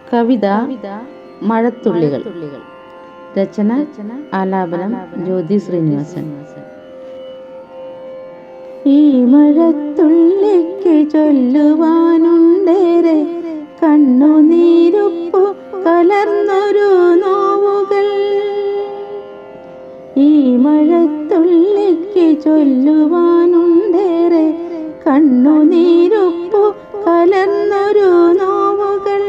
കവിത മഴത്തുള്ളികൾ. രചന ആലാപനം ജ്യോതി ശ്രീനിവാസൻ. ഈ മഴത്തുള്ളിക്ക് ചൊല്ലുവാനുണ്ടേറെ കണ്ണുനീരുപ്പു കലർന്നൊരു നോവുകൾ. ഈ മഴത്തുള്ളിക്ക് ചൊല്ലുവാനുണ്ടേറെ കണ്ണുനീരുപ്പു കലർന്നൊരു നോവുകൾ.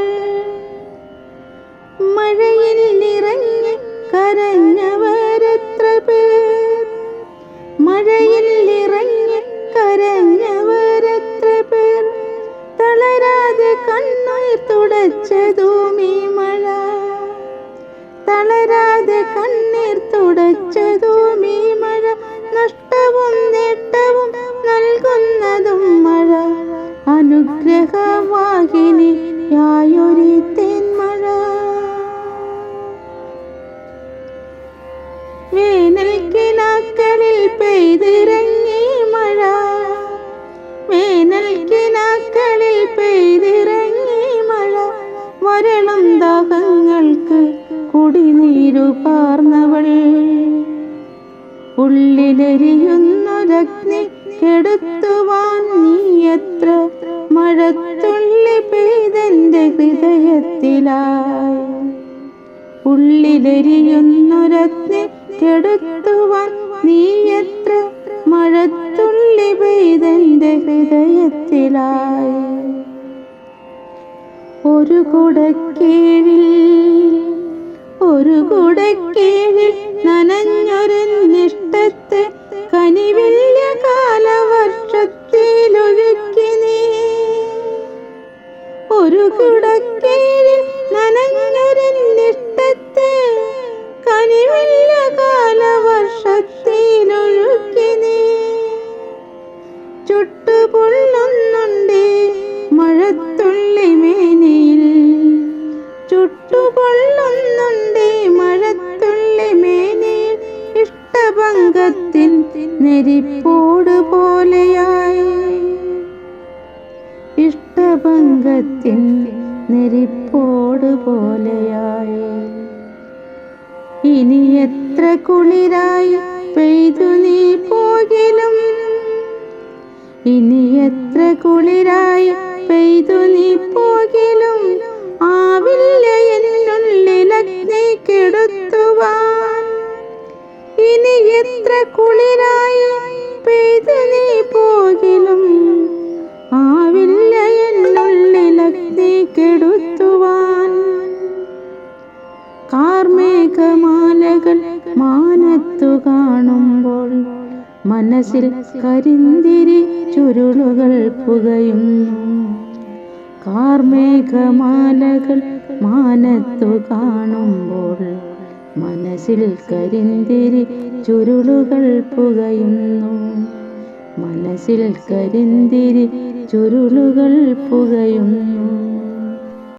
മഴയിൽ ഇറങ്ങി കരഞ്ഞവരെത്ര പേർ, മഴയിൽ ഇറങ്ങി കരഞ്ഞവരെത്ര പേർ. തളരാതെ കണ്ണീർ തുടച്ചതും ഈ മഴ, തളരാതെ കണ്ണീർ തുടച്ചതും ഈ മഴ. നഷ്ടവും നേട്ടവും നൽകുന്നതും മഴ, അനുഗ്രഹവാഹിനിയായൊരു തേന്മഴ. വേനൽ കിനാക്കളിൽ പെയ്തിറങ്ങി മഴ, വേനൽ കിനാക്കളിൽ പെയ്തിറങ്ങി മഴ. വരളും ദാഹങ്ങൾക്ക് കുടിനീരു പാർന്നവൾ, ഉള്ളിലെരിയുന്നൊരഗ്നി കെടുത്തുവാൻ നീയത്ര. മഴത്തുള്ളി പെയ്തെന്റെ ഹൃദയത്തിലായി, ഉള്ളിലെരിയുന്നൊരഗ്നി കെടുത്തുവാൻ നീയത്ര. മഴത്തുള്ളി പെയ്തെന്റെ ഹൃദയത്തിലായി. ഒരു കുടക്കീഴിൽ, ഒരു കുടക്കീഴിൽ നനഞ്ഞൊരനിഷ്ടത്തെ കനിവില്യ കാലവർഷത്തിലൊഴുക്കി നീ. ഒരു കുടക്കീഴിൽ നനഞ്ഞൊരനിഷ്ടത്തെ കനിവില്യ കാലവർഷത്തിലൊഴുക്കി നീ. ചുട്ടുപൊള്ളുന്നുണ്ടേ മഴത്തുള്ളി മേനിയിൽ, ചുട്ടുപൊള്ളുന്നുണ്ടേ മഴത്തുള്ളി മേനിയിൽ. ഇഷ്ടഭംഗത്തിൻ നെരിപ്പോട് പോലെയായി, ഇഷ്ടഭംഗത്തിൻ നെരിപ്പോട് പോലെയായി. ഇനി എത്ര കുളിരായി പെയ്തു നീ പോകിലും, ഇനി എത്ര കുളിരായി പെയ്തു നീ പോകിലും. ആവില്ല എന്നുള്ളിലഗ്നി കെടുത്തുവാൻ. ഇനി എത്ര കുളിരായി പെയ്തു നീ പോകിലും, ആവില്ല എന്നുള്ളിലഗ്നി കെടുത്തുവാൻ. കാർമേഘമാലകൾ മാനത്തു കാണുമ്പോൾ മനസ്സിൽ കരിന്തിരി ചുരുളുകൾ പുകയുന്നു. കാർമേഘമാലകൾ മാനത്തു കാണുമ്പോൾ മനസ്സിൽ കരിന്തിരി ചുരുളുകൾ പുകയുന്നു. മനസ്സിൽ കരിന്തിരി ചുരുളുകൾ പുകയുന്നു.